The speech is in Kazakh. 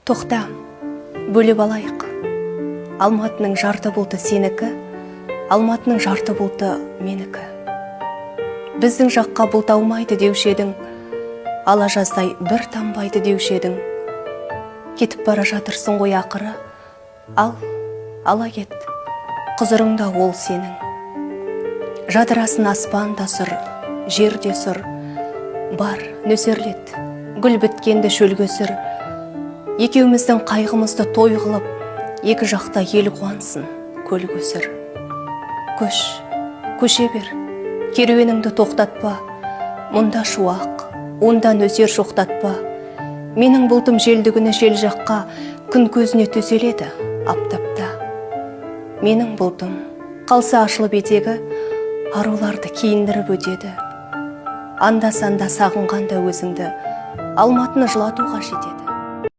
Тоқта, бөліп алайық. Алматының жарты бұлты сенікі, Алматының жарты бұлты менікі. Біздің жаққа бұлт аумайды деуші едің, ала жаздай бір тамбайды деуші едің. Кетіп бара жатырсың ғой ақыры, ала кет, құзырыңда ол сенің. Жадырасын аспан да сұр, жер де сұр, бар нөсерлет, гүл біткенді шөлге сүр. Екеуміздің қайғымызды той қылып, екі жақта ел қуансын, көл көсір. Көше бер, керуеніңді тоқтатпа, мұнда шуақ, онда нөсер жоқтатпа. Менің бұлтым желдігіні жел жаққа, күн көзіне төселеді аптапта. Менің бұлтым қалса ашылып етегі, аруларды киіндіріп өтеді. Анда-санда сағынғанда өзіңді, Алматыны жылатуға жетеді.